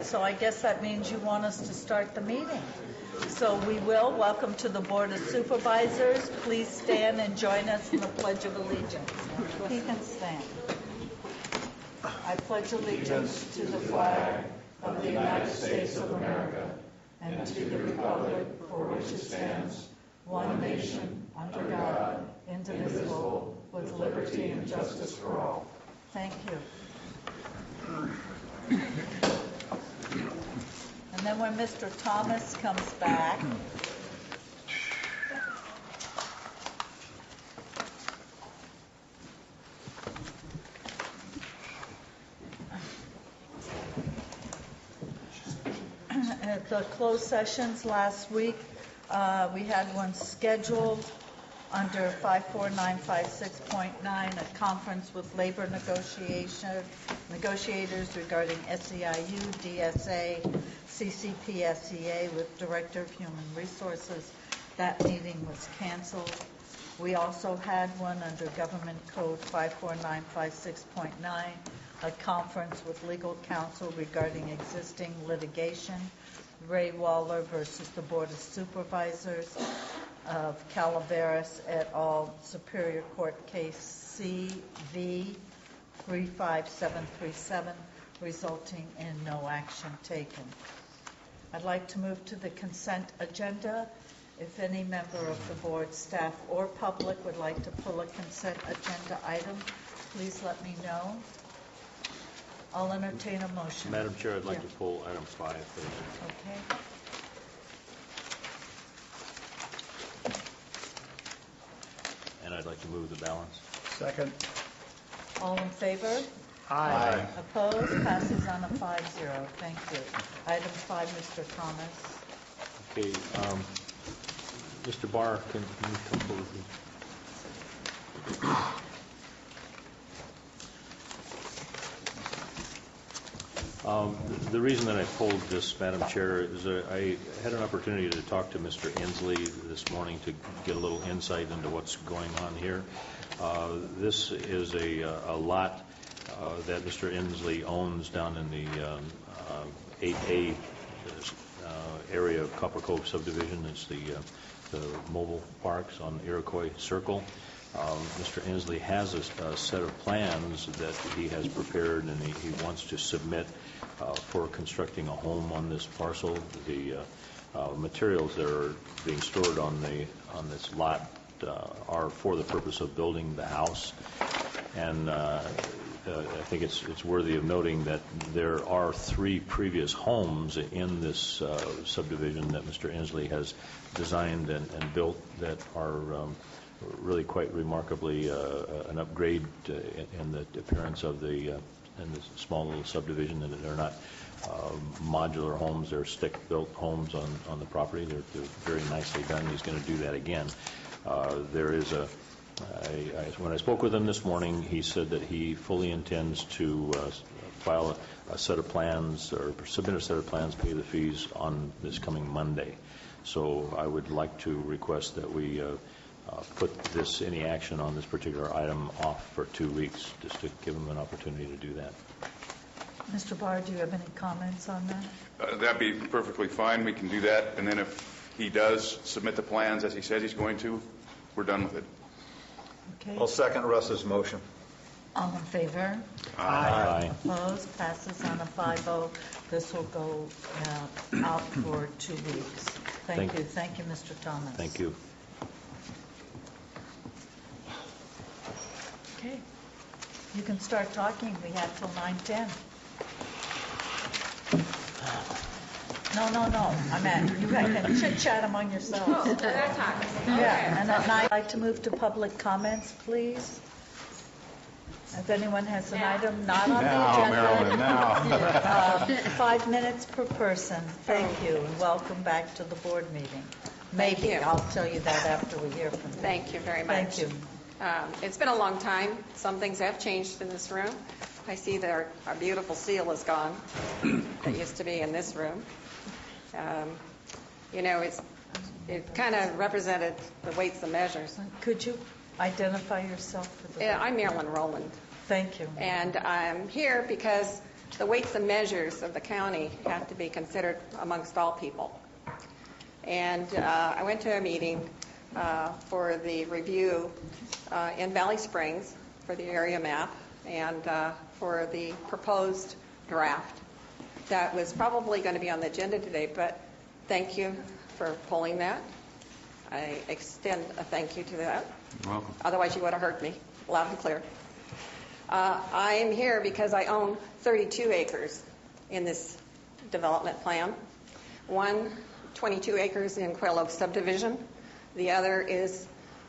So I guess that means you want us to start the meeting. So we will. Welcome to the Board of Supervisors. Please stand and join us in the Pledge of Allegiance. He can stand. I pledge allegiance to the flag of the United States of America and to the republic for which it stands, one nation, under God, indivisible, with liberty and justice for all. Thank you. And then when Mr. Thomas comes back, at the closed sessions last week, we had one scheduled under 54956.9, a conference with labor negotiators regarding SEIU, DSA, CCPSEA with Director of Human Resources. That meeting was canceled. We also had one under Government Code 54956.9, a conference with legal counsel regarding existing litigation, Ray Waller versus the Board of Supervisors of Calaveras et al. Superior Court Case CV 35737, resulting in no action taken. I'd like to move to the consent agenda. If any member of the board, staff, or public would like to pull a consent agenda item, please let me know. I'll entertain a motion. Madam Chair, I'd like to pull item 5, please. Okay. And I'd like to move the balance. Second. All in favor? Aye. Opposed? Passes on a 5-0. Thank you. Item 5, Mr. Thomas. Okay. Mr. Barr, can you come forward, please? The reason that I pulled this, Madam Chair, is I had an opportunity to talk to Mr. Inslee this morning to get a little insight into what's going on here. This is a lot that Mr. Inslee owns down in the 8A area of Copper Cove subdivision. It's the mobile parks on Iroquois Circle. Mr. Inslee has a set of plans that he has prepared, and he wants to submit for constructing a home on this parcel. The materials that are being stored on this lot are for the purpose of building the house, and I think it's worthy of noting that there are 3 previous homes in this subdivision that Mr. Inslee has designed and built that are really quite remarkably an upgrade in the appearance of the small little subdivision. And they're not modular homes; they're stick-built homes on the property. They're very nicely done. He's going to do that again. There is when I spoke with him this morning, he said that he fully intends to file a set of plans or submit a set of plans, pay the fees on this coming Monday. So I would like to request that we put any action on this particular item off for 2 weeks, just to give him an opportunity to do that. Mr. Barr, do you have any comments on that? That'd be perfectly fine. We can do that. And then if he does submit the plans as he says he's going to, we're done with it. Okay. I'll second Russ's motion. All in favor? Aye. Opposed? Passes on a 5-0. This will go out for 2 weeks. Thank you. Thank you, Mr. Thomas. Thank you. Okay. You can start talking. We have till 9:10. No. I meant you can chit-chat among yourselves. Oh, that time. Yeah, and at night, I'd like to move to public comments, please. If anyone has an item not on the agenda. Marilyn, now. 5 minutes per person. Thank you, and welcome back to the board meeting. Maybe. Thank you. I'll tell you that after we hear from you. Thank you very much. Thank you. It's been a long time. Some things have changed in this room. I see that our beautiful seal is gone. It used to be in this room. It kind of represented the weights and measures. Could you identify yourself for the I'm Marilyn Rowland. Thank you. And I'm here because the weights and measures of the county have to be considered amongst all people. And I went to a meeting for the review in Valley Springs for the area map and for the proposed draft that was probably going to be on the agenda today, but thank you for pulling that. I extend a thank you to that. You're welcome. Otherwise, you would have heard me loud and clear. I am here because I own 32 acres in this development plan. 22 acres in Quail Oak subdivision. The other is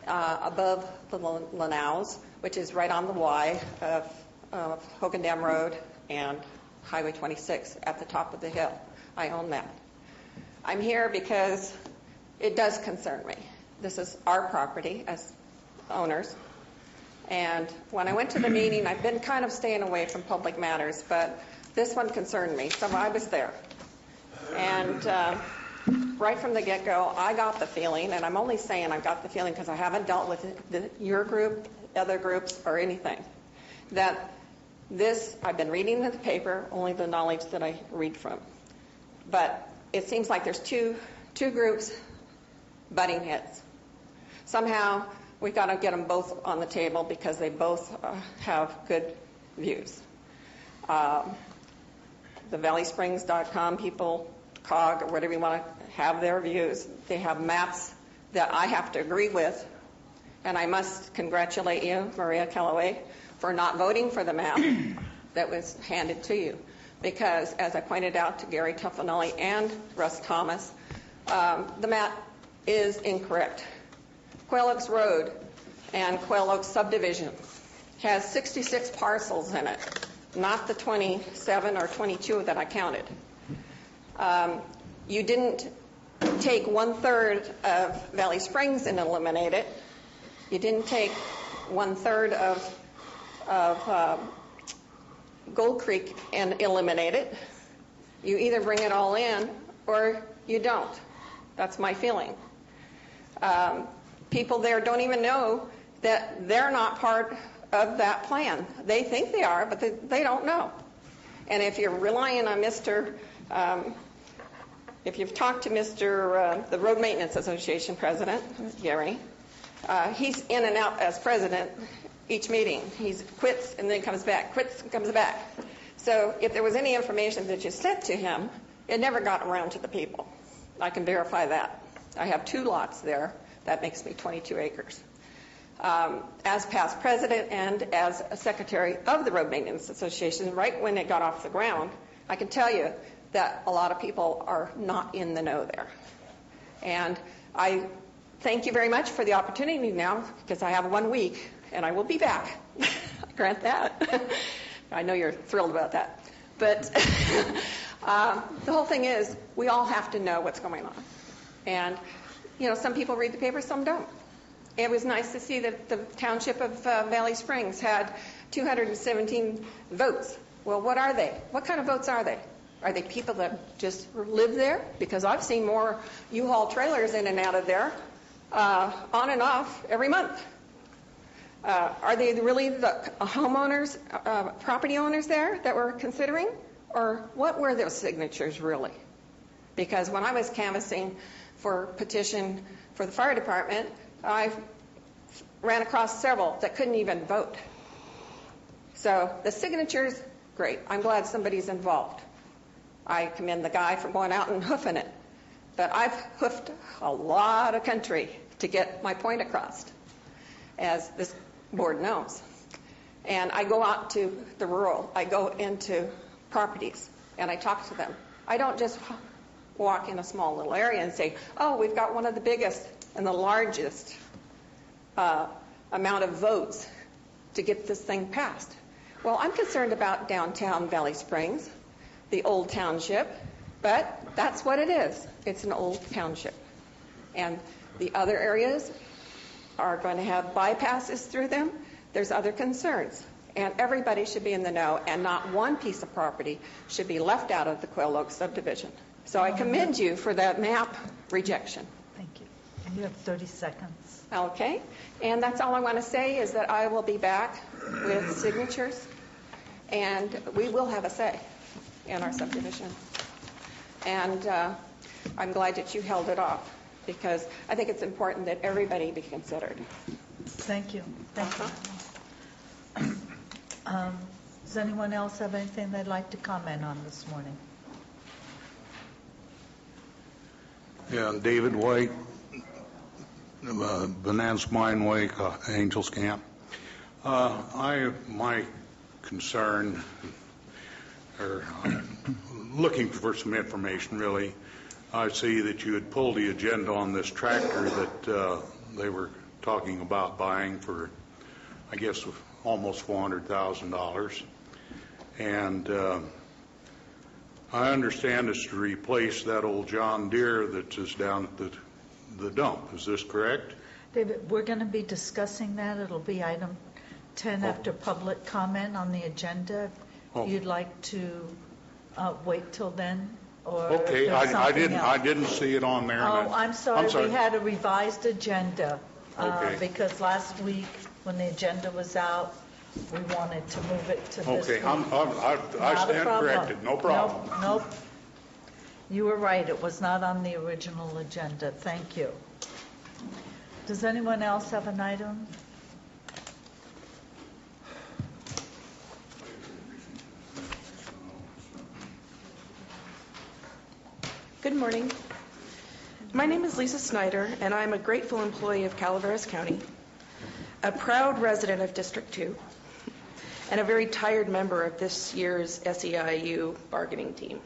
above the Lanaus, which is right on the Y of Hogan Dam Road and Highway 26 at the top of the hill. I own that. I'm here because it does concern me. This is our property as owners. And when I went to the meeting, I've been kind of staying away from public matters, but this one concerned me, so I was there. And right from the get-go, I got the feeling, and I'm only saying I got the feeling because I haven't dealt with your group, other groups, or anything, that this, I've been reading in the paper, only the knowledge that I read from. But it seems like there's two groups butting heads. Somehow, we've got to get them both on the table because they both have good views. The valleysprings.com people, COG, or whatever you want to have their views, they have maps that I have to agree with. And I must congratulate you, Maria Calloway, for not voting for the map that was handed to you. Because, as I pointed out to Gary Tuffanelli and Russ Thomas, the map is incorrect. Quail Oaks Road and Quail Oaks subdivision has 66 parcels in it, not the 27 or 22 that I counted. You didn't take 1/3 of Valley Springs and eliminate it. You didn't take 1/3 of Gold Creek and eliminate it. You either bring it all in or you don't. That's my feeling. People there don't even know that they're not part of that plan. They think they are, but they don't know. And if you're relying on if you've talked to the Road Maintenance Association president, Gary, he's in and out as president each meeting. He quits and then comes back, quits and comes back. So if there was any information that you sent to him, it never got around to the people. I can verify that. I have 2 lots there. That makes me 22 acres. As past president and as a secretary of the Road Maintenance Association, right when it got off the ground, I can tell you that a lot of people are not in the know there. And I thank you very much for the opportunity now, because I have 1 week and I will be back. I grant that. I know you're thrilled about that. But the whole thing is, we all have to know what's going on. And, some people read the paper, some don't. It was nice to see that the township of Valley Springs had 217 votes. Well, what are they? What kind of votes are they? Are they people that just live there? Because I've seen more U-Haul trailers in and out of there, on and off every month. Are they really the homeowners, property owners there that we're considering? Or what were those signatures really? Because when I was canvassing for petition for the fire department, I ran across several that couldn't even vote. So the signatures, great. I'm glad somebody's involved. I commend the guy for going out and hoofing it. But I've hoofed a lot of country to get my point across, as this board knows. And I go out to the rural. I go into properties, and I talk to them. I don't just walk in a small little area and say, oh, we've got one of the biggest and the largest amount of votes to get this thing passed. Well, I'm concerned about downtown Valley Springs, the old township, but that's what it is. It's an old township. And the other areas are going to have bypasses through them. There's other concerns. And everybody should be in the know, and not one piece of property should be left out of the Quail Oak subdivision. So I commend you for that map rejection. Thank you. And you have 30 seconds. Okay. And that's all I want to say is that I will be back with signatures and we will have a say in our subdivision. And I'm glad that you held it off, because I think it's important that everybody be considered. Thank you. Thank you. Does anyone else have anything they'd like to comment on this morning? Yeah, David White, Bonanza Mine Way, Angels Camp. My concern, or looking for some information, really. I see that you had pulled the agenda on this tractor that they were talking about buying for, I guess, almost $400,000. And I understand it's to replace that old John Deere that is down at the dump. Is this correct? David, we're going to be discussing that. It'll be item 10 after public comment on the agenda. If you'd like to wait till then, or Okay, if there's something else. I didn't see it on there. Oh, I'm sorry. We had a revised agenda because last week when the agenda was out, we wanted to move it to this week. Okay, I stand corrected. No problem. Nope. You were right. It was not on the original agenda. Thank you. Does anyone else have an item? Good morning. My name is Lisa Snyder, and I'm a grateful employee of Calaveras County, a proud resident of District 2, and a very tired member of this year's SEIU bargaining team.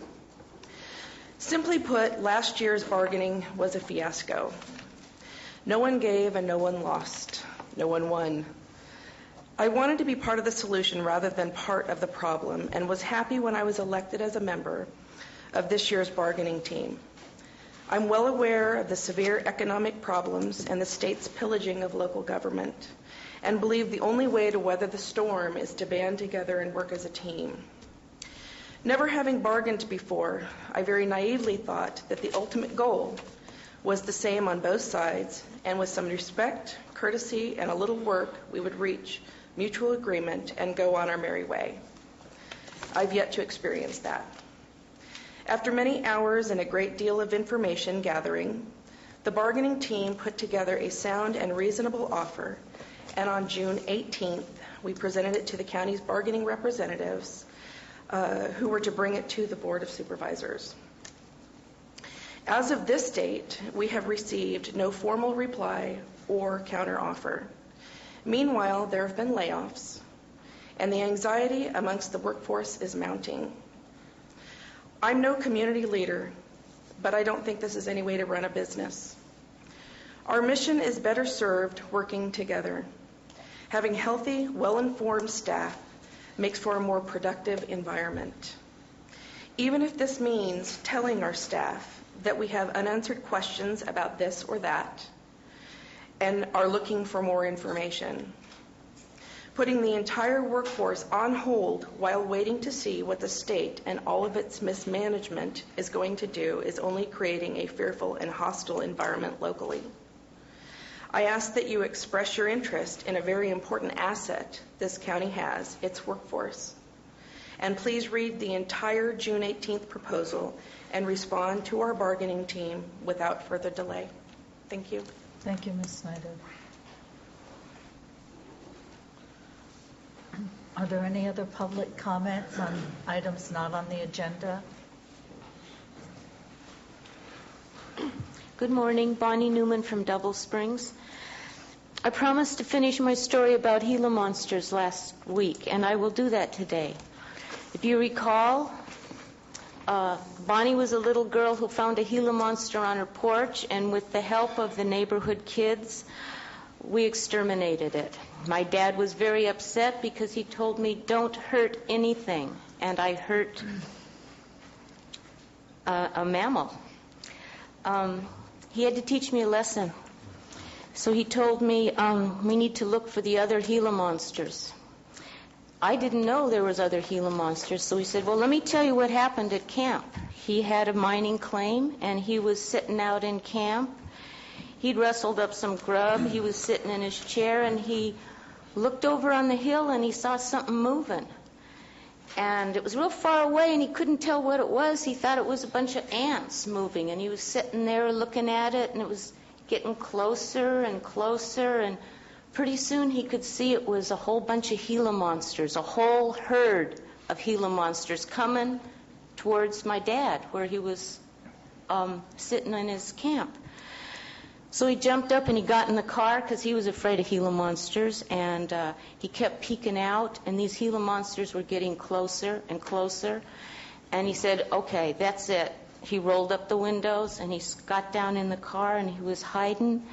Simply put, last year's bargaining was a fiasco. No one gave and no one lost. No one won. I wanted to be part of the solution rather than part of the problem, and was happy when I was elected as a member of this year's bargaining team. I'm well aware of the severe economic problems and the state's pillaging of local government, and believe the only way to weather the storm is to band together and work as a team. Never having bargained before, I very naively thought that the ultimate goal was the same on both sides, and with some respect, courtesy, and a little work, we would reach mutual agreement and go on our merry way. I've yet to experience that. After many hours and a great deal of information gathering, the bargaining team put together a sound and reasonable offer, and on June 18th, we presented it to the county's bargaining representatives, who were to bring it to the Board of Supervisors. As of this date, we have received no formal reply or counteroffer. Meanwhile, there have been layoffs, and the anxiety amongst the workforce is mounting. I'm no community leader, but I don't think this is any way to run a business. Our mission is better served working together. Having healthy, well-informed staff makes for a more productive environment. Even if this means telling our staff that we have unanswered questions about this or that and are looking for more information. Putting the entire workforce on hold while waiting to see what the state and all of its mismanagement is going to do is only creating a fearful and hostile environment locally. I ask that you express your interest in a very important asset this county has, its workforce. And please read the entire June 18th proposal and respond to our bargaining team without further delay. Thank you. Thank you, Ms. Snyder. Are there any other public comments on items not on the agenda? Good morning, Bonnie Newman from Double Springs. I promised to finish my story about Gila monsters last week, and I will do that today. If you recall, Bonnie was a little girl who found a Gila monster on her porch, and with the help of the neighborhood kids, we exterminated it. My dad was very upset because he told me, don't hurt anything, and I hurt a mammal. He had to teach me a lesson. So he told me we need to look for the other Gila monsters. I didn't know there was other Gila monsters, so he said, well, let me tell you what happened at camp. He had a mining claim, and he was sitting out in camp. He'd rustled up some grub. He was sitting in his chair, and he looked over on the hill, and he saw something moving. And it was real far away, and he couldn't tell what it was. He thought it was a bunch of ants moving, and he was sitting there looking at it, and it was getting closer and closer, and pretty soon he could see it was a whole bunch of Gila monsters, a whole herd of Gila monsters coming towards my dad, where he was sitting in his camp. So he jumped up and he got in the car because he was afraid of Gila monsters, and he kept peeking out, and these Gila monsters were getting closer and closer. And he said, okay, that's it. He rolled up the windows and he got down in the car and he was hiding.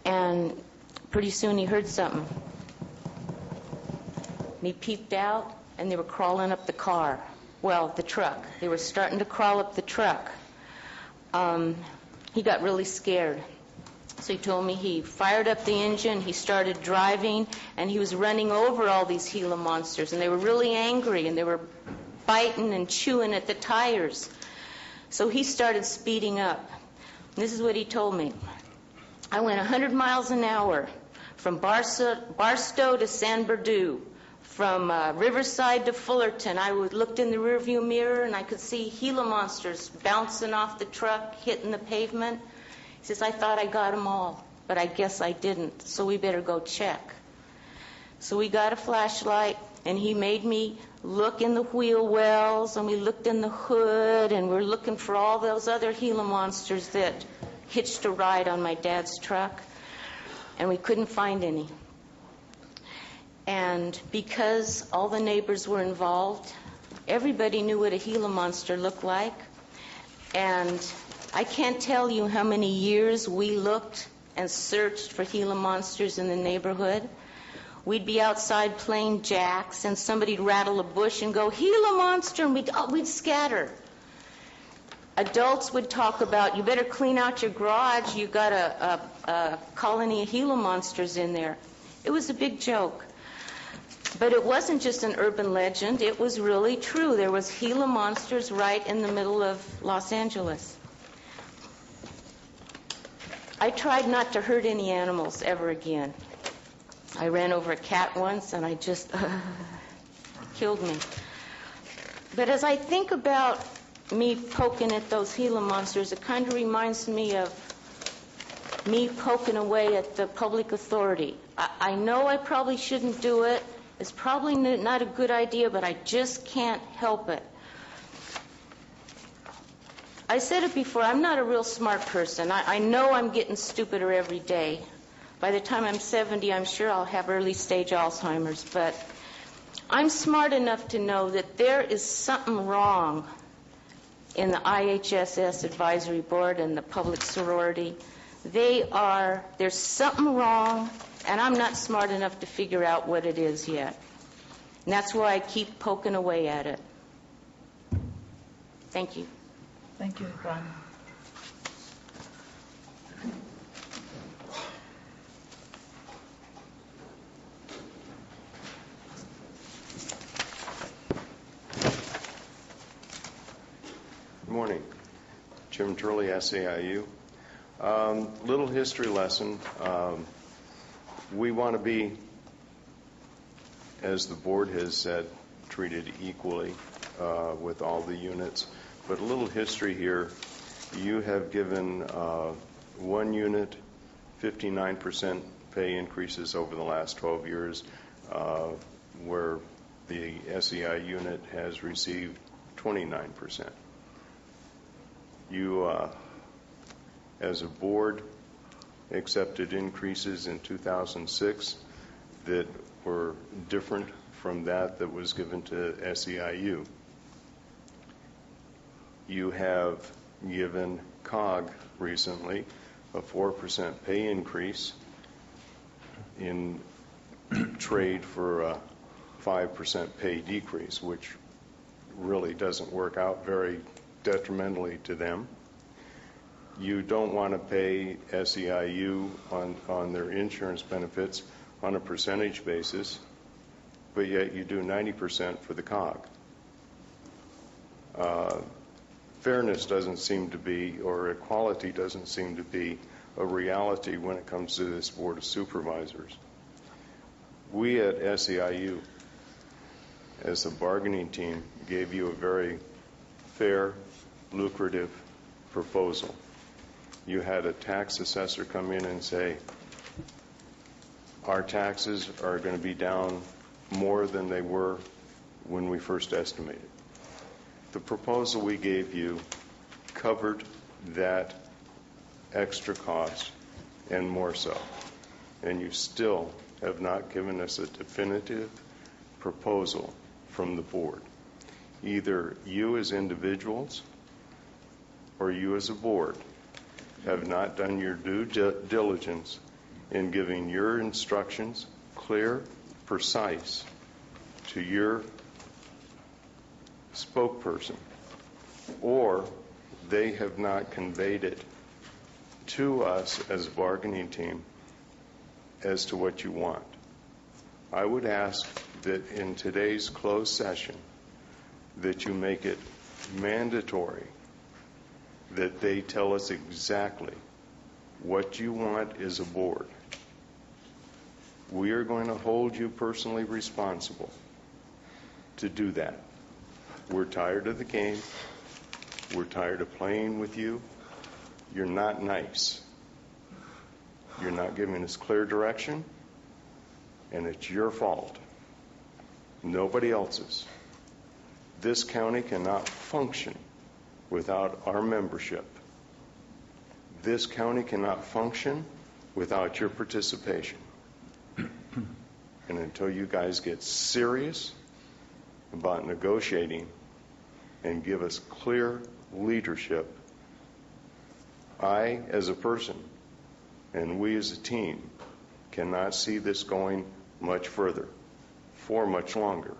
And pretty soon he heard something. And he peeped out and they were crawling up the car. Well, the truck. They were starting to crawl up the truck. He got really scared. So he told me he fired up the engine, he started driving, and he was running over all these Gila monsters, and they were really angry, and they were biting and chewing at the tires. So he started speeding up. And this is what he told me. I went 100 miles an hour from Barstow to San Bernardino, from Riverside to Fullerton. I looked in the rearview mirror and I could see Gila monsters bouncing off the truck, hitting the pavement. He says, I thought I got them all, but I guess I didn't, so we better go check. So we got a flashlight, and he made me look in the wheel wells, and we looked in the hood, and we're looking for all those other Gila monsters that hitched a ride on my dad's truck, and we couldn't find any. And because all the neighbors were involved, everybody knew what a Gila monster looked like. And I can't tell you how many years we looked and searched for Gila monsters in the neighborhood. We'd be outside playing jacks, and somebody'd rattle a bush and go, Gila monster, and we'd scatter. Adults would talk about, you better clean out your garage, you got a colony of Gila monsters in there. It was a big joke. But it wasn't just an urban legend, it was really true. There was Gila monsters right in the middle of Los Angeles. I tried not to hurt any animals ever again. I ran over a cat once and I just killed me. But as I think about me poking at those Gila monsters, it kind of reminds me of me poking away at the public authority. I know I probably shouldn't do it. It's probably not a good idea, but I just can't help it. I said it before, I'm not a real smart person. I know I'm getting stupider every day. By the time I'm 70, I'm sure I'll have early-stage Alzheimer's, but I'm smart enough to know that there is something wrong in the IHSS Advisory Board and the public sorority. There's something wrong, and I'm not smart enough to figure out what it is yet. And that's why I keep poking away at it. Thank you. Thank you, Ron. Good morning. Jim Turley, SAIU. Little history lesson. We want to be, as the board has said, treated equally with all the units. But a little history here. You have given one unit 59% pay increases over the last 12 years, where the SEI unit has received 29%. You, as a board, accepted increases in 2006 that were different from that was given to SEIU. You have given COG recently a 4% pay increase in trade for a 5% pay decrease, which really doesn't work out very detrimentally to them. You don't want to pay SEIU on their insurance benefits on a percentage basis, but yet you do 90% for the COG. Fairness doesn't seem to be, or equality doesn't seem to be, a reality when it comes to this Board of Supervisors. We at SEIU, as a bargaining team, gave you a very fair, lucrative proposal. You had a tax assessor come in and say, our taxes are going to be down more than they were when we first estimated. The proposal we gave you covered that extra cost and more so. And you still have not given us a definitive proposal from the board. Either you as individuals or you as a board have not done your due diligence in giving your instructions clear, precise, to your spokesperson, or they have not conveyed it to us as a bargaining team as to what you want. I would ask that in today's closed session that you make it mandatory that they tell us exactly what you want as a board. We are going to hold you personally responsible to do that. We're tired of the game. We're tired of playing with you. You're not nice. You're not giving us clear direction, and it's your fault. Nobody else's. This county cannot function without our membership. This county cannot function without your participation. And until you guys get serious about negotiating and give us clear leadership, I, as a person, and we as a team, cannot see this going much further, for much longer.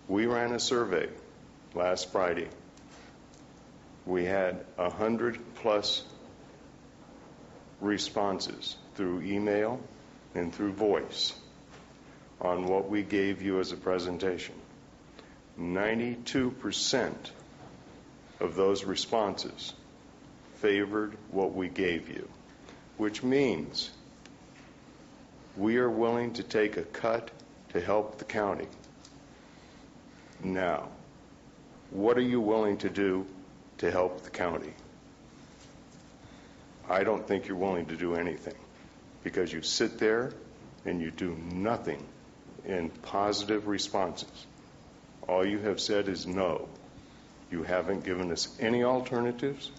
We ran a survey last Friday. We had 100+ responses through email and through voice on what we gave you as a presentation. 92% of those responses favored what we gave you, which means we are willing to take a cut to help the county. Now, what are you willing to do to help the county? I don't think you're willing to do anything, because you sit there and you do nothing in positive responses. All you have said is no. You haven't given us any alternatives.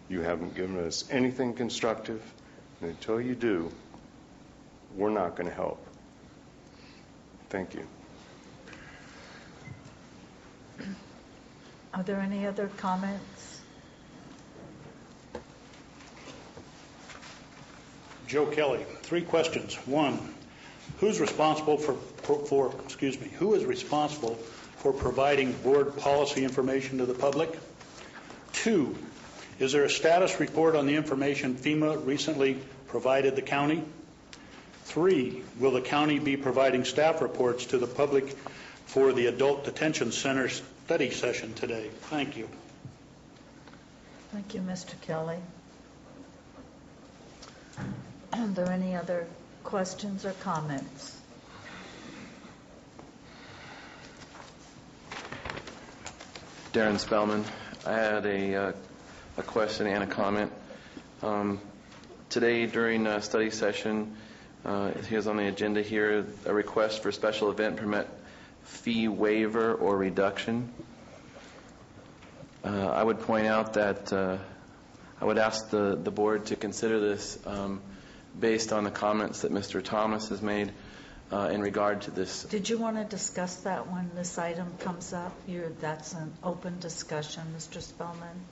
You haven't given us anything constructive. And until you do, we're not going to help. Thank you. Are there any other comments? Joe Kelly, 3 questions. 1, who is responsible for providing board policy information to the public? 2, is there a status report on the information FEMA recently provided the county? 3, will the county be providing staff reports to the public for the Adult Detention Center study session today? Thank you. Thank you, Mr. Kelly. Are there any other questions or comments? Darren Spellman. I had a question and a comment. Today during a study session, here's on the agenda here, a request for special event permit fee waiver or reduction. I would point out that I would ask the board to consider this based on the comments that Mr. Thomas has made in regard to this. Did you want to discuss that when this item comes up? That's an open discussion, Mr. Spellman.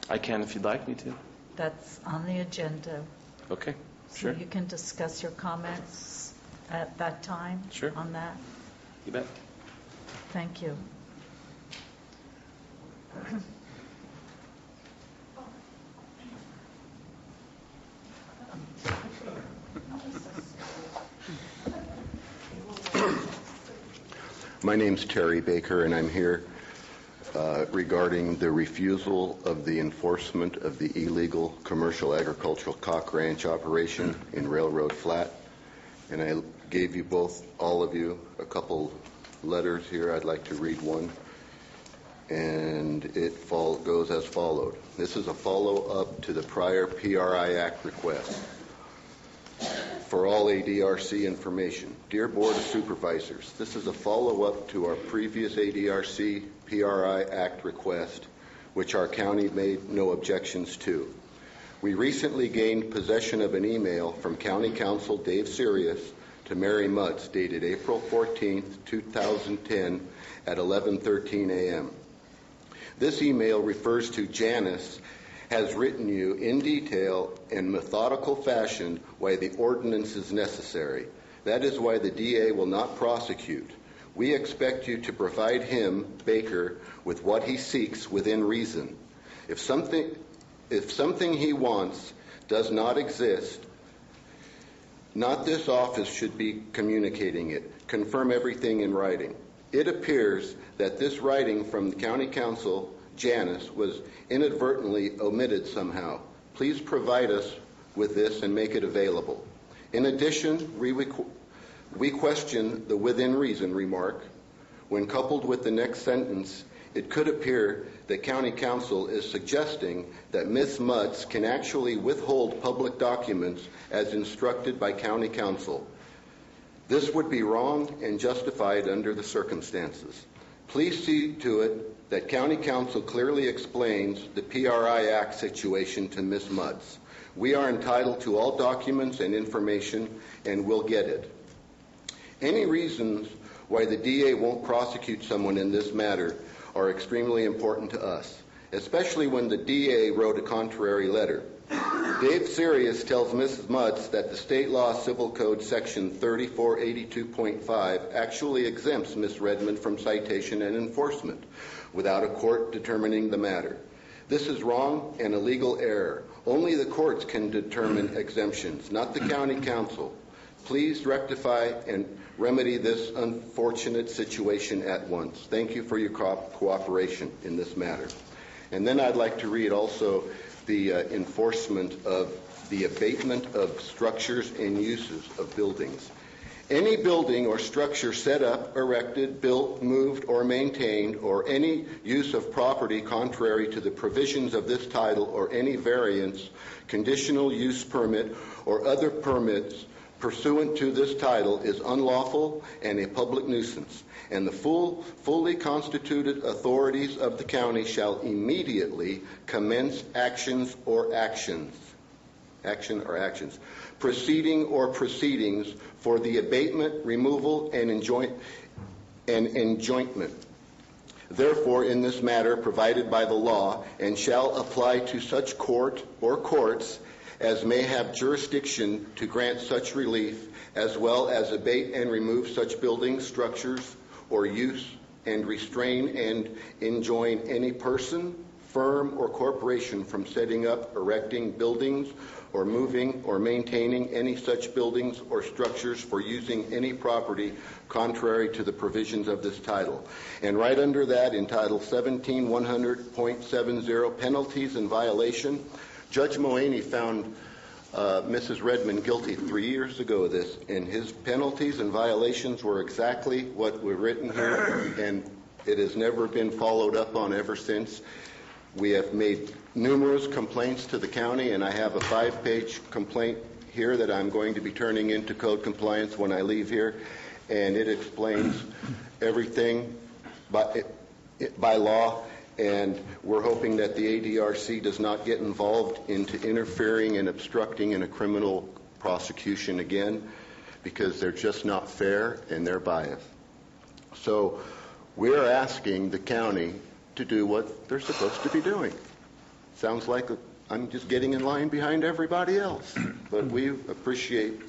I can if you'd like me to. That's on the agenda. Okay, So sure. you can discuss your comments at that time. Sure. On that. You bet. Thank you. My name's Terry Baker, and I'm here regarding the refusal of the enforcement of the illegal commercial agricultural cock ranch operation in Railroad Flat. And I gave you both, all of you, a couple letters here. I'd like to read one, and it goes as followed. This is a follow-up to the prior PRI Act request for all ADRC information. Dear Board of Supervisors, this is a follow-up to our previous ADRC PRI Act request, which our county made no objections to. We recently gained possession of an email from County Counsel Dave Sirius to Mary Mutz dated April 14, 2010 at 11:13 a.m. This email refers to Janice has written you in detail and methodical fashion why the ordinance is necessary. That is why the DA will not prosecute. We expect you to provide him, Baker, with what he seeks within reason. If something he wants does not exist, not this office should be communicating it. Confirm everything in writing. It appears that this writing from the County Counsel, Janice, was inadvertently omitted somehow. Please provide us with this and make it available. In addition, we question the within reason remark. When coupled with the next sentence, it could appear that County Counsel is suggesting that Ms. Mutz can actually withhold public documents as instructed by County Counsel. This would be wrong and justified under the circumstances. Please see to it that County Counsel clearly explains the PRI Act situation to Ms. Mutz. We are entitled to all documents and information, and we'll get it. Any reasons why the DA won't prosecute someone in this matter are extremely important to us, especially when the DA wrote a contrary letter. Dave Sirius tells Mrs. Mutz that the state law civil code section 3482.5 actually exempts Ms. Redmond from citation and enforcement without a court determining the matter. This is wrong and a legal error. Only the courts can determine exemptions, not the County Council. Please rectify and remedy this unfortunate situation at once. Thank you for your cooperation in this matter. And then I'd like to read also the enforcement of the abatement of structures and uses of buildings. Any building or structure set up, erected, built, moved, or maintained, or any use of property contrary to the provisions of this title or any variance, conditional use permit, or other permits pursuant to this title is unlawful and a public nuisance, and the fully constituted authorities of the county shall immediately commence actions, proceeding or proceedings for the abatement, removal, and enjoyment. Therefore, in this matter provided by the law, and shall apply to such court or courts as may have jurisdiction to grant such relief, as well as abate and remove such buildings, structures, or use, and restrain and enjoin any person, firm, or corporation from setting up, erecting buildings, or moving or maintaining any such buildings or structures for using any property contrary to the provisions of this title. And right under that, in Title 17-100.70, Penalties and Violation, Judge Moaney found Mrs. Redmond guilty 3 years ago of this, and his penalties and violations were exactly what were written here, and it has never been followed up on ever since. We have made numerous complaints to the county, and I have a 5-page complaint here that I'm going to be turning into code compliance when I leave here, and it explains everything by law. And we're hoping that the ADRC does not get involved into interfering and obstructing in a criminal prosecution again, because they're just not fair and they're biased. So we're asking the county to do what they're supposed to be doing. Sounds like I'm just getting in line behind everybody else, but we appreciate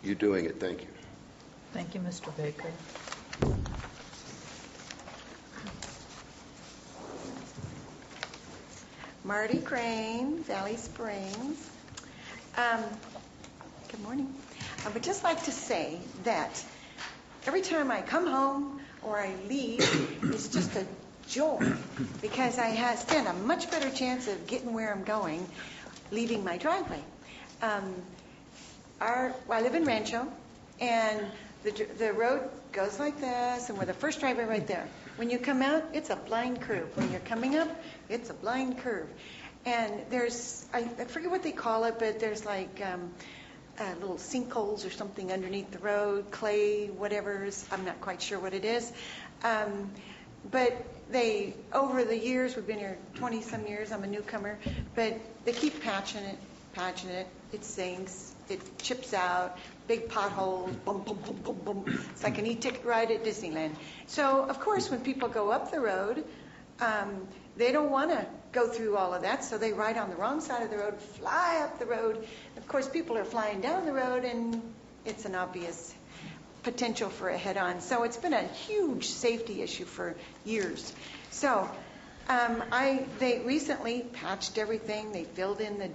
you doing it. Thank you. Thank you, Mr. Baker. Marty Crane, Valley Springs. Good morning. I would just like to say that every time I come home or I leave, it's just a joy, because I stand a much better chance of getting where I'm going leaving my driveway. I live in Rancho, And the road goes like this, and we're the first driveway right there. When you come out, it's a blind curve. When you're coming up, it's a blind curve. And there's, I forget what they call it, but there's like little sinkholes or something underneath the road, clay, whatever's, I'm not quite sure what it is. But they, over the years, we've been here 20-some years, I'm a newcomer, but they keep patching it, it sinks, it chips out, big potholes, boom, boom, boom, boom, boom. It's like an e-ticket ride at Disneyland. So, of course, when people go up the road, they don't want to go through all of that, so they ride on the wrong side of the road, fly up the road. Of course, people are flying down the road, and it's an obvious potential for a head-on. So it's been a huge safety issue for years. So they recently patched everything. They filled in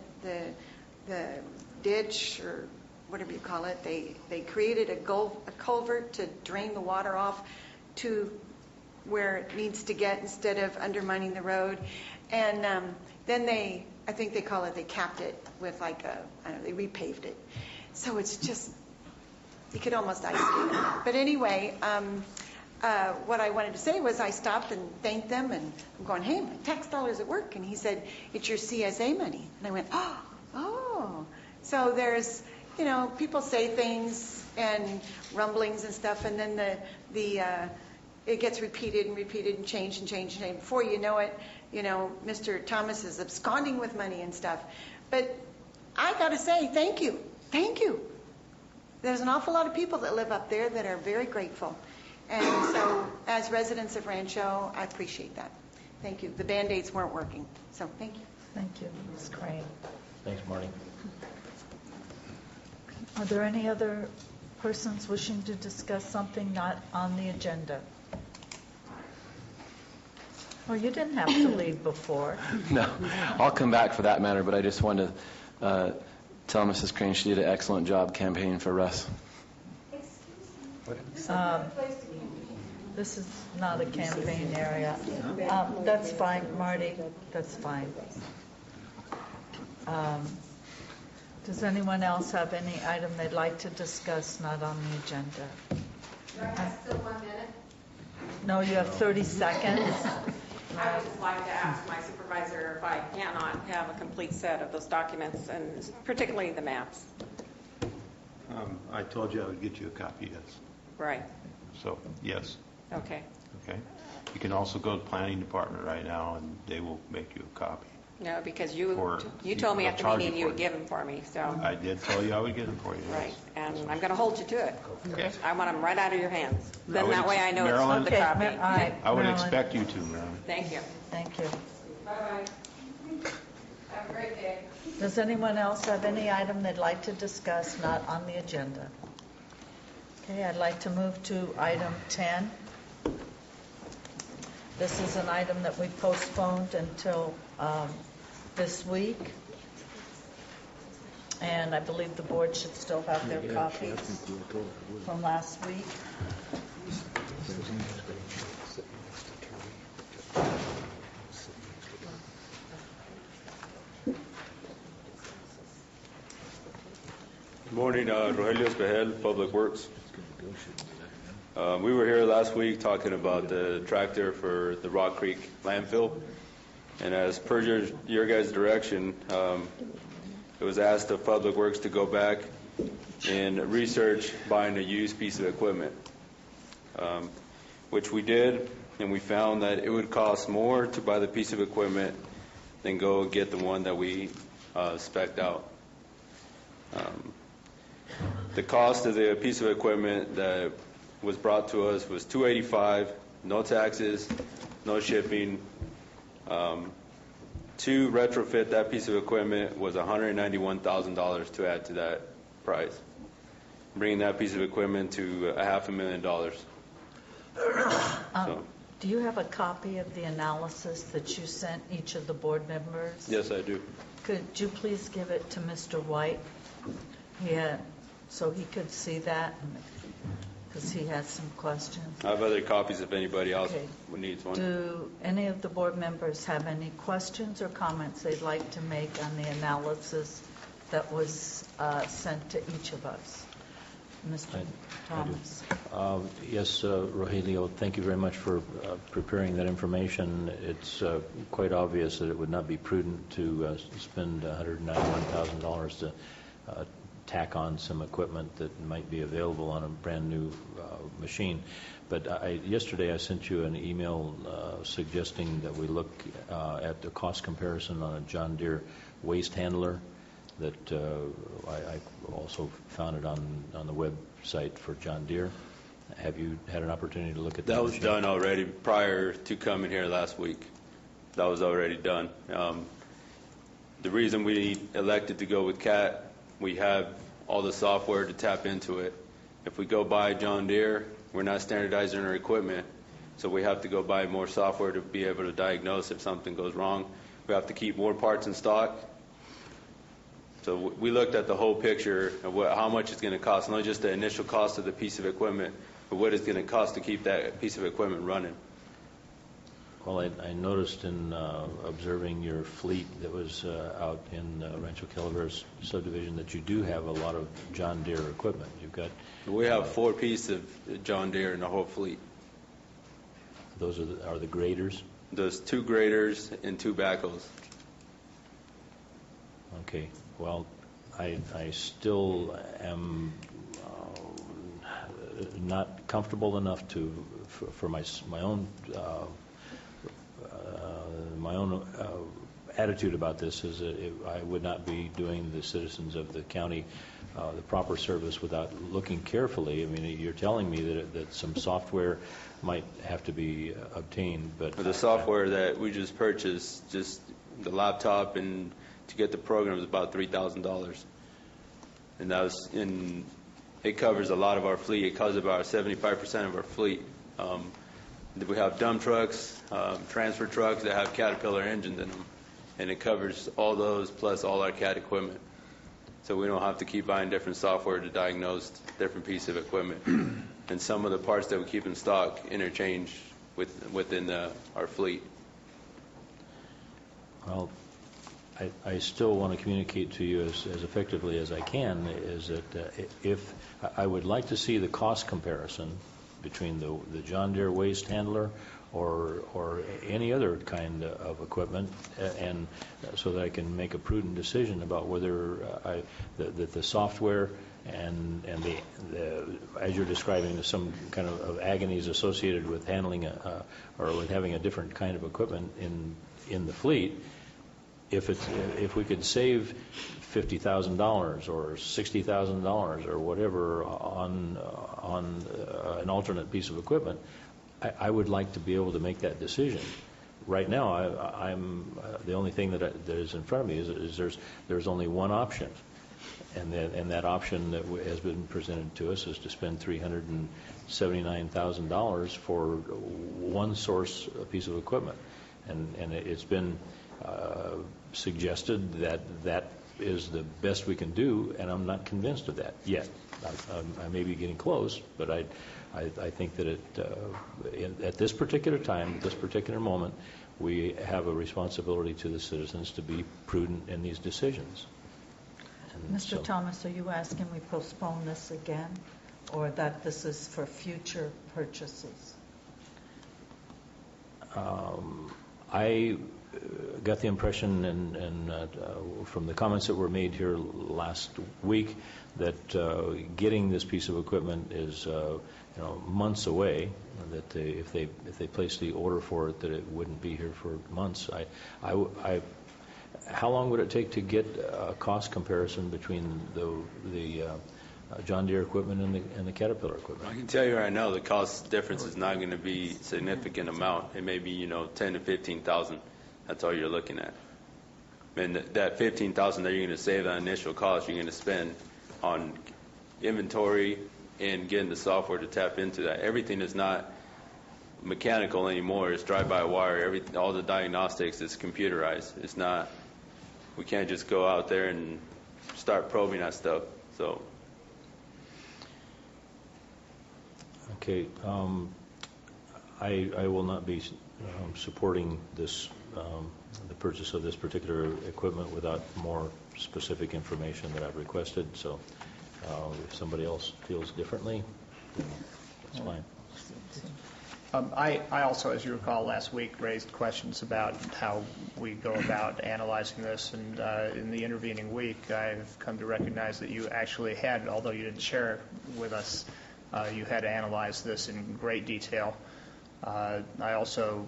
the ditch, or whatever you call it. They created a culvert to drain the water off to where it needs to get instead of undermining the road. And then I think they call it, they capped it with like they repaved it. So it's just, you could almost ice skate it. But anyway, what I wanted to say was I stopped and thanked them, and I'm going, hey, my tax dollars at work. And he said, it's your CSA money. And I went, oh. So there's, people say things and rumblings and stuff, and then it gets repeated and changed and changed. Before you know it, Mr. Thomas is absconding with money and stuff. But I got to say, thank you. Thank you. There's an awful lot of people that live up there that are very grateful. And so as residents of Rancho, I appreciate that. Thank you. The Band-Aids weren't working. So thank you. Thank you, Ms. Crane. Thanks, Marty. Are there any other persons wishing to discuss something not on the agenda? Well, you didn't have to leave before. No, I'll come back for that matter, but I just wanted to tell Mrs. Crane she did an excellent job campaigning for Russ. This is not a campaign area. That's fine, Marty. That's fine. Does anyone else have any item they'd like to discuss not on the agenda? Do I have still 1 minute? No, you have 30 seconds. I would just like to ask my supervisor if I cannot have a complete set of those documents, and particularly the maps. I told you I would get you a copy, yes. Right. So, yes. Okay. Okay. You can also go to the planning department right now, and they will make you a copy. No, because you Or told me they'll at the charge meeting you you for would it. give them for me, so. I did tell you I would get them for you. yes. Right, and I'm going to hold you to it. Okay. I want them right out of your hands. Then would that way I know Marilyn? it's the copy. all right. I would Marilyn. expect you to, Marilyn. Thank you. Thank you. Bye-bye. Have a great day. Does anyone else have any item they'd like to discuss not on the agenda? Okay, I'd like to move to item 10. This is an item that we postponed until this week. And I believe the board should still have their copies from last week. Good morning, Rogelio Espejel, Public Works. We were here last week talking about the tractor for the Rock Creek landfill, and as per your guys' direction, it was asked of Public Works to go back and research buying a used piece of equipment, which we did, and we found that it would cost more to buy the piece of equipment than go get the one that we spec'd out. The cost of the piece of equipment that was brought to us was $285, no taxes, no shipping. To retrofit that piece of equipment was $191,000 to add to that price, bringing that piece of equipment to $500,000. Do you have a copy of the analysis that you sent each of the board members? Yes, I do. Could you please give it to Mr. White? So he could see that, because he has some questions. I have other copies if anybody else Okay. needs one. Do any of the board members have any questions or comments they'd like to make on the analysis that was sent to each of us? Mr. Thomas. Yes, Rogelio, thank you very much for preparing that information. It's quite obvious that it would not be prudent to spend $191,000 to tack on some equipment that might be available on a brand new machine. But yesterday I sent you an email suggesting that we look at the cost comparison on a John Deere waste handler that I also found it on the website for John Deere. Have you had an opportunity to look at that? That was done already prior to coming here last week. That was already done. The reason we elected to go with CAT, we have all the software to tap into it. If we go buy John Deere, we're not standardizing our equipment, so we have to go buy more software to be able to diagnose if something goes wrong. We have to keep more parts in stock. So we looked at the whole picture of how much it's going to cost, not just the initial cost of the piece of equipment, but what it's going to cost to keep that piece of equipment running. Well, I noticed in observing your fleet that was out in Rancho Calaveras subdivision that you do have a lot of John Deere equipment. You've got. We have 4 pieces of John Deere in the whole fleet. Those are the graders? There's 2 graders and 2 backhoes. Okay. Well, I still am not comfortable enough for my own attitude about this is that I would not be doing the citizens of the county the proper service without looking carefully. I mean, you're telling me that some software might have to be obtained, but the software that we just purchased, just the laptop and to get the program is about $3,000, and it covers a lot of our fleet. It covers about 75% of our fleet. We have dump trucks, transfer trucks that have Caterpillar engines in them, and it covers all those plus all our CAT equipment. So we don't have to keep buying different software to diagnose different pieces of equipment. And some of the parts that we keep in stock interchange within our fleet. Well, I still want to communicate to you as effectively as I can is that if I would like to see the cost comparison between the John Deere waste handler or any other kind of equipment, and so that I can make a prudent decision about whether that the software and the as you're describing some kind of agonies associated with handling or with having a different kind of equipment in the fleet. If we could save $50,000 or $60,000 or whatever on an alternate piece of equipment, I would like to be able to make that decision. Right now, I'm the only thing that is in front of me is there's only one option, and that option that has been presented to us is to spend $379,000 for one source piece of equipment, and it's been suggested that is the best we can do, and I'm not convinced of that yet. I may be getting close, but I think that at this particular time, at this particular moment, we have a responsibility to the citizens to be prudent in these decisions. And Mr. Thomas, are you asking we postpone this again, or that this is for future purchases? I got the impression and from the comments that were made here last week that getting this piece of equipment is months away. That if they place the order for it, that it wouldn't be here for months. How long would it take to get a cost comparison between the John Deere equipment and the Caterpillar equipment? I can tell you right now, the cost difference is not going to be a significant amount. It may be, $10,000 to $15,000. That's all you're looking at. And that $15,000 that you're going to save on initial cost, you're going to spend on inventory and getting the software to tap into that. Everything is not mechanical anymore. It's drive-by-wire. All the diagnostics is computerized. It's not. We can't just go out there and start probing that stuff. So. Okay. I will not be supporting this, the purchase of this particular equipment without more specific information that I've requested. So If somebody else feels differently, that's fine. I also, as you recall, last week raised questions about how we go about analyzing this, and in the intervening week, I've come to recognize that you actually had, although you didn't share it with us, you had analyzed this in great detail. I also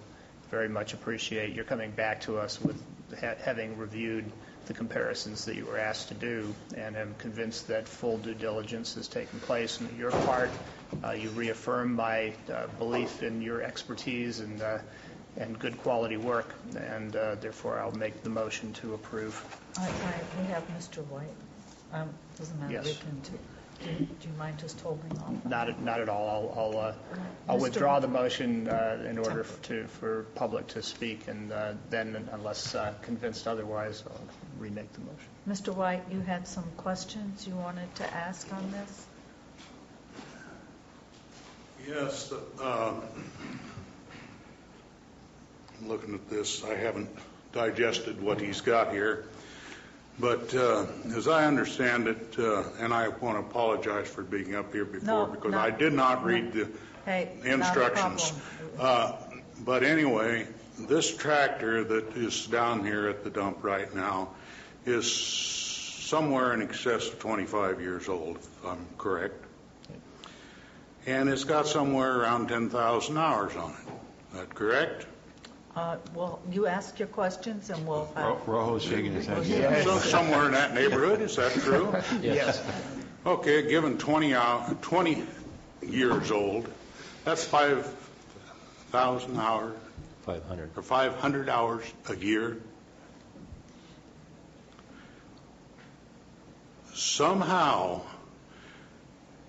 very much appreciate your coming back to us with having reviewed the comparisons that you were asked to do, and am convinced that full due diligence has taken place on your part. You reaffirm my belief in your expertise and good quality work, and therefore I'll make the motion to approve. We have Mr. White. Doesn't matter. Yes. We can do you mind just holding on? Not at all. I'll withdraw the motion in order for public to speak, and then, unless convinced otherwise, I'll remake the motion. Mr. White, you had some questions you wanted to ask on this? Yes. I'm looking at this. I haven't digested what he's got here. But as I understand it, and I want to apologize for being up here before because I did not read the instructions. But anyway, this tractor that is down here at the dump right now is somewhere in excess of 25 years old, if I'm correct. And it's got somewhere around 10,000 hours on it. Is that correct? Well, you ask your questions and we'll have... Rojo's shaking his head. Yes. So somewhere in that neighborhood, is that true? Yes. Okay, given 20 years old, that's 5,000 hours. 500. Or 500 hours a year. Somehow,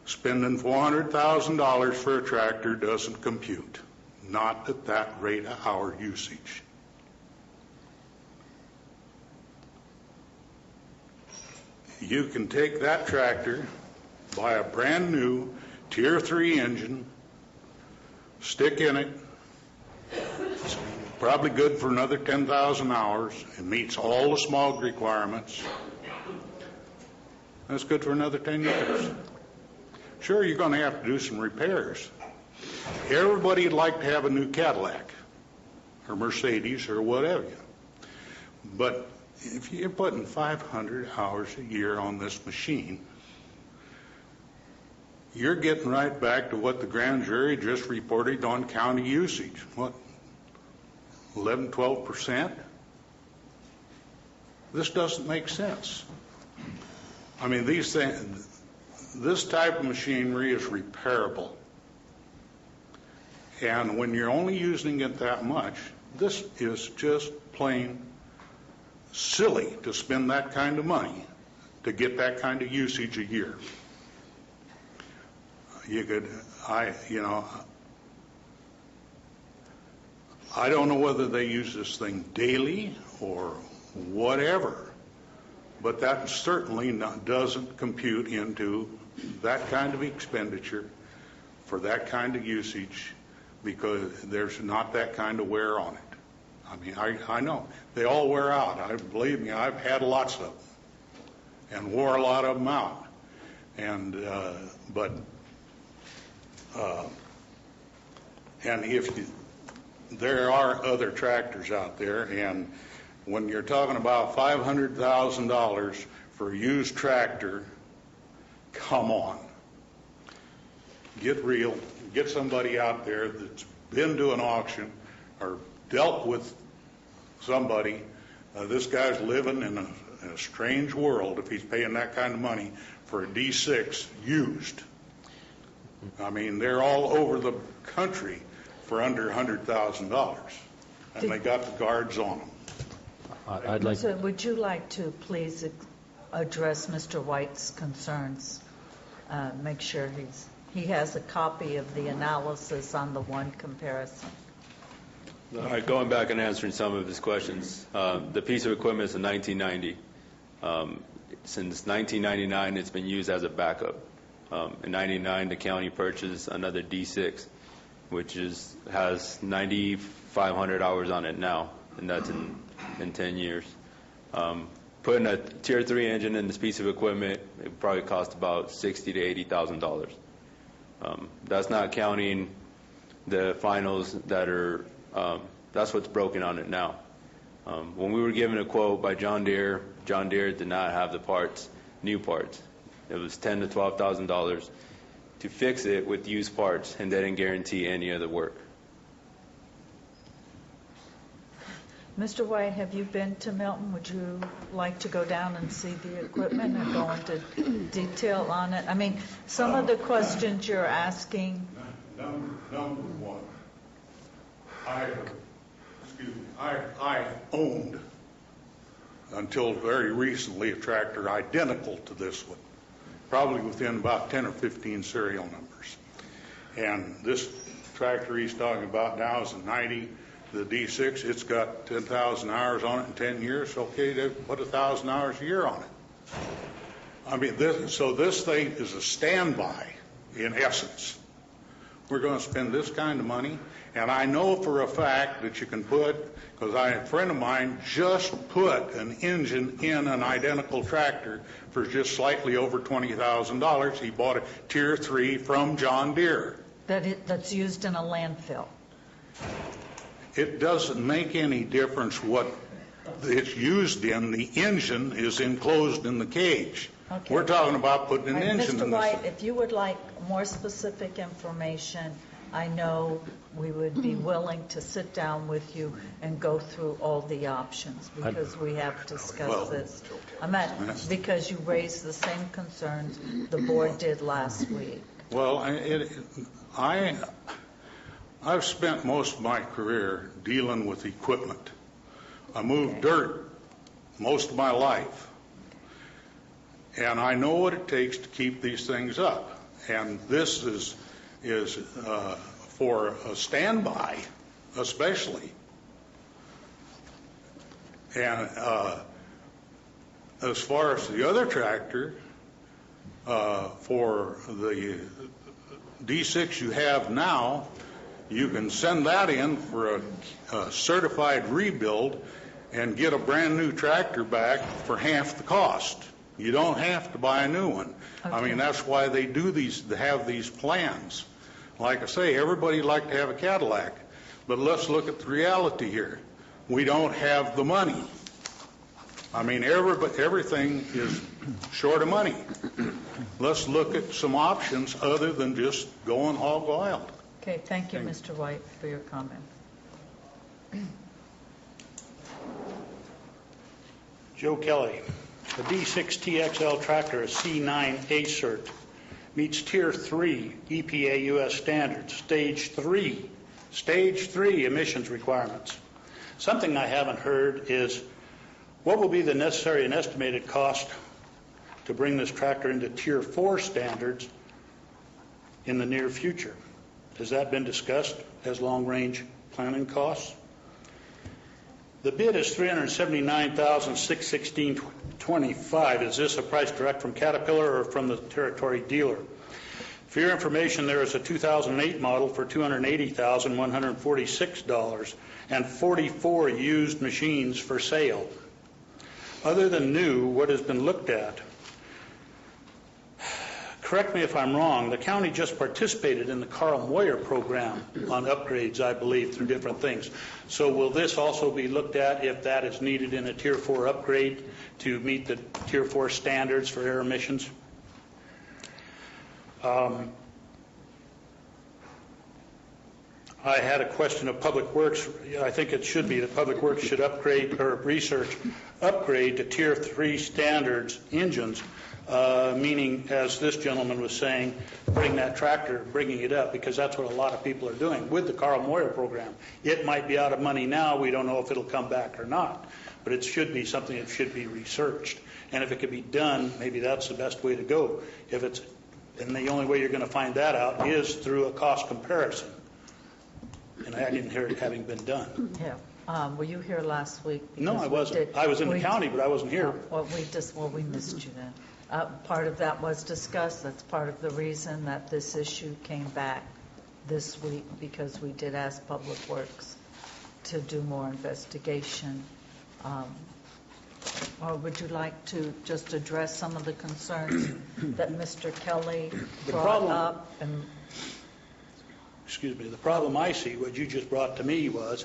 spending $400,000 for a tractor doesn't compute. Not at that rate of hour usage. You can take that tractor, buy a brand new Tier 3 engine, stick in it. It's probably good for another 10,000 hours. It meets all the smog requirements. That's good for another 10 years. Sure, you're going to have to do some repairs. Everybody would like to have a new Cadillac or Mercedes or whatever. But if you're putting 500 hours a year on this machine, you're getting right back to what the grand jury just reported on county usage. What, 11, 12%? This doesn't make sense. I mean, these things, this type of machinery is repairable. And when you're only using it that much, this is just plain silly to spend that kind of money to get that kind of usage a year. You could, I don't know whether they use this thing daily or whatever, but that certainly doesn't compute into that kind of expenditure for that kind of usage, because there's not that kind of wear on it. I mean, I know. They all wear out. Believe me, I've had lots of them and wore a lot of them out. And, and there are other tractors out there, and when you're talking about $500,000 for a used tractor, come on. Get real. Get somebody out there that's been to an auction or dealt with somebody. This guy's living in a strange world if he's paying that kind of money for a D6 used. I mean, they're all over the country for under $100,000, and they got the guards on them. So would you like to please address Mr. White's concerns? Make sure he has a copy of the analysis on the one comparison. All right, going back and answering some of his questions. The piece of equipment is a 1990. Since 1999, it's been used as a backup. In 99, the county purchased another D6, which has 9,500 hours on it now, and that's in 10 years. putting a Tier 3 engine in this piece of equipment, it would probably cost about $60,000 to $80,000. That's not counting the finals that are, that's what's broken on it now. When we were given a quote by John Deere did not have the parts, new parts. It was $10,000 to $12,000 to fix it with used parts, and they didn't guarantee any of the work. Mr. White, have you been to Milton? Would you like to go down and see the equipment and go into detail on it? I mean, some of the questions you're asking. Number one, I owned, until very recently, a tractor identical to this one, probably within about 10 or 15 serial numbers. And this tractor he's talking about now is a 90, the D6. It's got 10,000 hours on it in 10 years. Okay, they put 1,000 hours a year on it. I mean, this thing is a standby, in essence. We're going to spend this kind of money, and I know for a fact that you can put, because a friend of mine just put an engine in an identical tractor for just slightly over $20,000. He bought a Tier 3 from John Deere. That's used in a landfill. It doesn't make any difference what it's used in. The engine is enclosed in the cage. Okay. We're talking about putting an engine in Mr. White, this thing. if you would like more specific information, I know we would be willing to sit down with you and go through all the options, because we have discussed this. Because you raised the same concerns the board did last week. Well, I've spent most of my career dealing with equipment. I moved dirt most of my life. And I know what it takes to keep these things up. And this is for a standby, especially. And as far as the other tractor, for the D6 you have now, you can send that in for a certified rebuild and get a brand new tractor back for half the cost. You don't have to buy a new one. Okay. I mean, that's why they do these, they have these plans. Like I say, everybody like to have a Cadillac, but let's look at the reality here. We don't have the money. I mean, everything is short of money. Let's look at some options other than just going hog wild. Okay, thank you, Mr. White, for your comment. Joe Kelly. The D6 TXL tractor, a C9A cert, meets Tier 3 EPA U.S. standards, Stage 3 emissions requirements. Something I haven't heard is, what will be the necessary and estimated cost to bring this tractor into Tier 4 standards in the near future? Has that been discussed as long-range planning costs? The bid is $379,616.25. Is this a price direct from Caterpillar or from the territory dealer? For your information, there is a 2008 model for $280,146 and 44 used machines for sale. Other than new, what has been looked at? Correct me if I'm wrong, the county just participated in the Carl Moyer program on upgrades, I believe, through different things. So will this also be looked at if that is needed in a Tier 4 upgrade to meet the Tier 4 standards for air emissions? I had a question of Public Works. I think it should be that Public Works should upgrade to Tier 3 standards engines, meaning, as this gentleman was saying, bring that tractor, bringing it up, because that's what a lot of people are doing with the Carl Moyer program. It might be out of money now. We don't know if it'll come back or not, but it should be something that should be researched. And if it could be done, maybe that's the best way to go. And the only way you're going to find that out is through a cost comparison. And I didn't hear it having been done. Yeah. Were you here last week? No, I wasn't. I was in the county, but I wasn't here. We missed you then. Part of that was discussed. That's part of the reason that this issue came back this week, because we did ask Public Works to do more investigation Or would you like to just address some of the concerns that Mr. Kelly brought up? Excuse me, the problem I see, what you just brought to me was,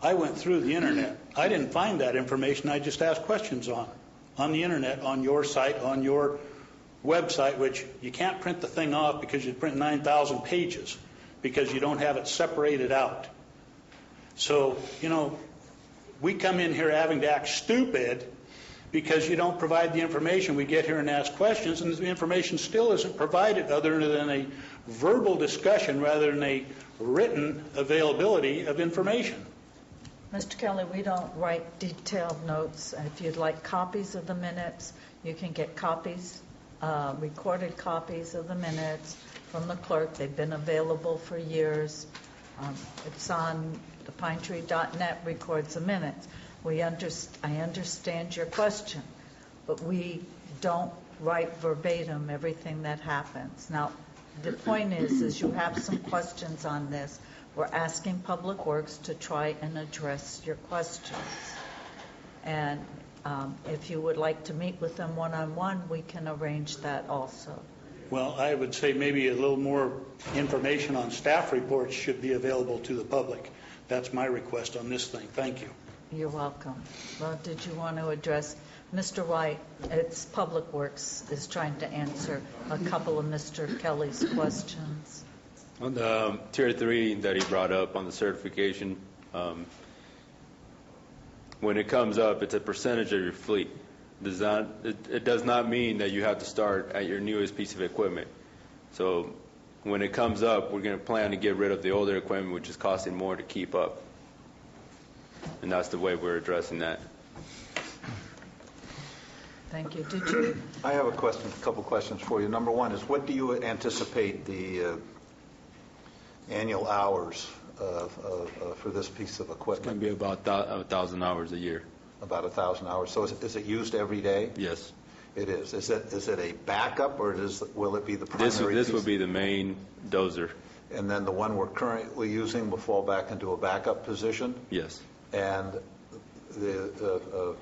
I went through the internet. I didn't find that information. I just asked questions on the internet, on your site, on your website, which you can't print the thing off because you print 9,000 pages because you don't have it separated out. So, we come in here having to act stupid because you don't provide the information. We get here and ask questions, and the information still isn't provided other than a verbal discussion rather than a written availability of information. Mr. Kelly, we don't write detailed notes. If you'd like copies of the minutes, you can get copies, recorded copies of the minutes from the clerk. They've been available for years. It's on the pinetree.net, records the minutes. I understand your question, but we don't write verbatim everything that happens. Now, the point is you have some questions on this. We're asking Public Works to try and address your questions. And if you would like to meet with them one-on-one, we can arrange that also. Well, I would say maybe a little more information on staff reports should be available to the public. That's my request on this thing. Thank you. You're welcome. Well, did you want to address Mr. White? It's Public Works is trying to answer a couple of Mr. Kelly's questions. On the Tier 3 that he brought up on the certification, when it comes up, it's a percentage of your fleet. It does not mean that you have to start at your newest piece of equipment. So when it comes up, we're going to plan to get rid of the older equipment, which is costing more to keep up. And that's the way we're addressing that. Thank you. Did you? I have a couple questions for you. Number one is, what do you anticipate the annual hours for this piece of equipment? It's going to be about 1,000 hours a year. About 1,000 hours. So is it used every day? Yes. It is. Is it a backup, or will it be the primary? This would be the main dozer. And then the one we're currently using will fall back into a backup position? Yes. And the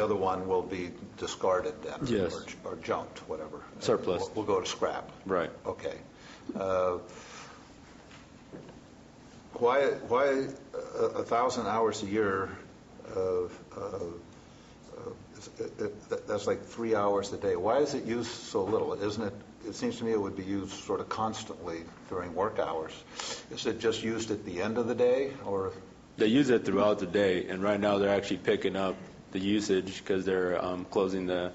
other one will be discarded then? Yes. Or junked, whatever. Surplus. We'll go to scrap. Right. Okay. Why 1,000 hours a year? That's like 3 hours a day. Why is it used so little? Isn't it? It seems to me it would be used sort of constantly during work hours. Is it just used at the end of the day, or? They use it throughout the day, and right now they're actually picking up the usage because they're closing the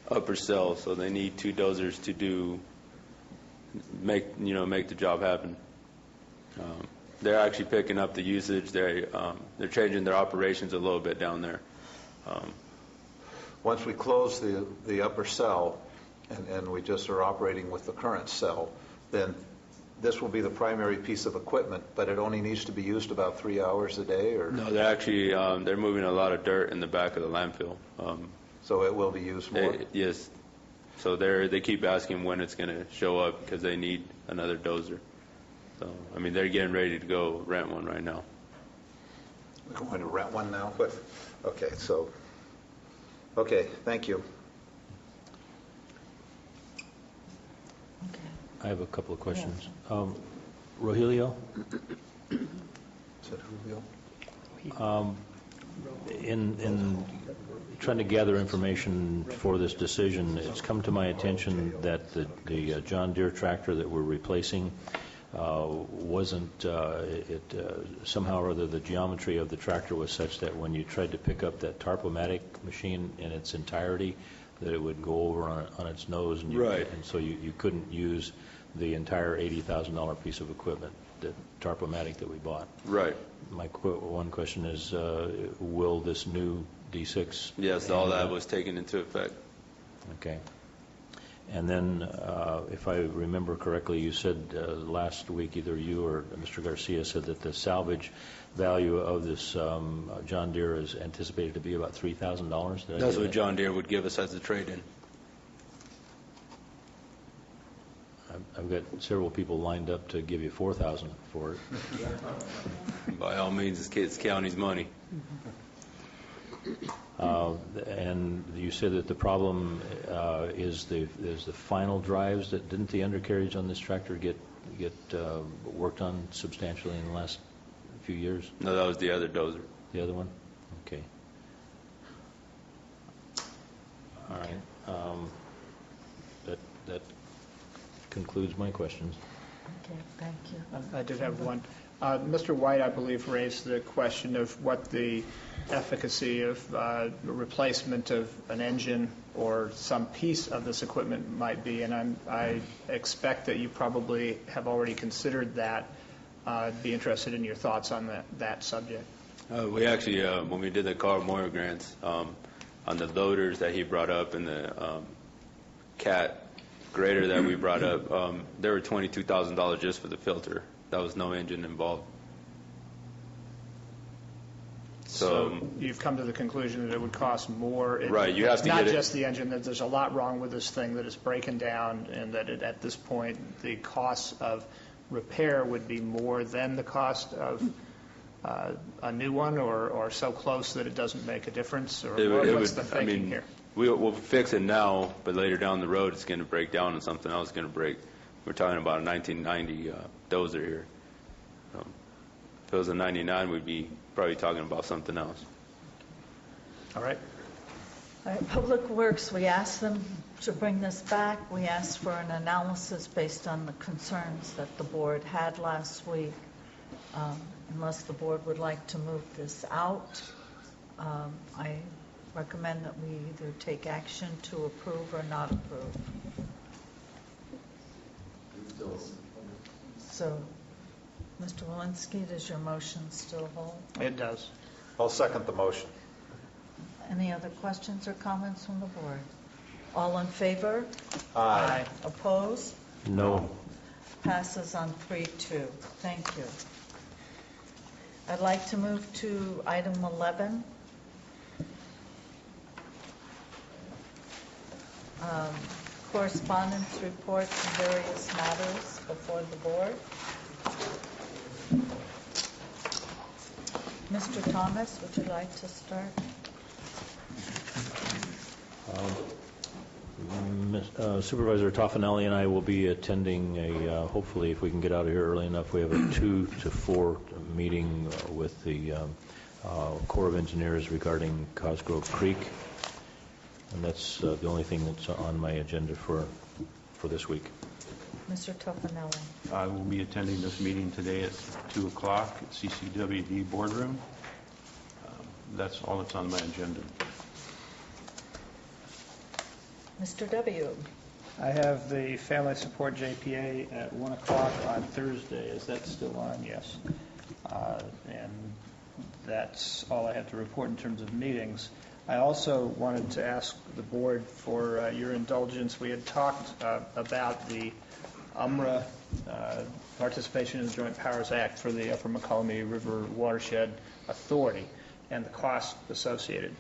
upper cell, so they need 2 dozers to make the job happen. They're actually picking up the usage. They're changing their operations a little bit down there. Once we close the upper cell and we just are operating with the current cell, then this will be the primary piece of equipment, but it only needs to be used about 3 hours a day? Or no, they're actually they're moving a lot of dirt in the back of the landfill. So it will be used more? Yes. So they keep asking when it's going to show up because they need another dozer. So, I mean, they're getting ready to go rent one right now. We're going to rent one now? But okay, thank you. I have a couple of questions. Rogelio? Is that Rogelio? In trying to gather information for this decision, it's come to my attention that the John Deere tractor that we're replacing wasn't, somehow or other the geometry of the tractor was such that when you tried to pick up that Tarpomatic machine in its entirety, that it would go over on its nose, and so you couldn't use the entire $80,000 piece of equipment, the Tarpomatic that we bought. Right. My one question is, will this new D6? Yes, all that was taken into effect. Okay. And then, if I remember correctly, you said last week, either you or Mr. Garcia said that the salvage value of this John Deere is anticipated to be about $3,000. That's what John Deere would give us as a trade-in. I've got several people lined up to give you $4,000 for it. By all means, it's county's money. And you said that the problem is the final drives. That didn't the undercarriage on this tractor get worked on substantially in the last few years? No, that was the other dozer. The other one? Okay. All right. That concludes my questions. Okay, thank you. I did have one. Mr. White, I believe, raised the question of what the efficacy of replacement of an engine or some piece of this equipment might be, and I expect that you probably have already considered that. I'd be interested in your thoughts on that subject. We actually, when we did the car motor grants, on the loaders that he brought up and the cat grader that we brought up, there were $22,000 just for the filter. That was no engine involved. So you've come to the conclusion that it would cost more. Right, you have to not get it. just the engine, that there's a lot wrong with this thing, that it's breaking down, and that at this point the cost of repair would be more than the cost of a new one, or so close that it doesn't make a difference, or what's the thinking here? We'll fix it now, but later down the road it's going to break down and something else is going to break. We're talking about a 1990 dozer here. If it was a 99, we'd be probably talking about something else. All right. All right, Public Works, we asked them to bring this back. We asked for an analysis based on the concerns that the board had last week. Unless the board would like to move this out, I recommend that we either take action to approve or not approve. So, Mr. Walensky, does your motion still hold? It does. I'll second the motion. Any other questions or comments from the board? All in favor? Aye. Opposed? No. Passes on 3-2. Thank you. I'd like to move to item 11. Correspondence reports and various matters before the board. Mr. Thomas, would you like to start? Supervisor Toffanelli and I will be attending hopefully if we can get out of here early enough, we have a 2 to 4 meeting with the Corps of Engineers regarding Cosgrove Creek. And that's the only thing that's on my agenda for this week. Mr. Toffanelli. I will be attending this meeting today at 2 o'clock at CCWD Boardroom. That's all that's on my agenda. Mr. W. I have the Family Support JPA at 1 o'clock on Thursday. Is that still on? Yes. And that's all I have to report in terms of meetings. I also wanted to ask the board for your indulgence. We had talked about the UMRA participation in the Joint Powers Act for the Upper McCollum River Watershed Authority and the cost associated.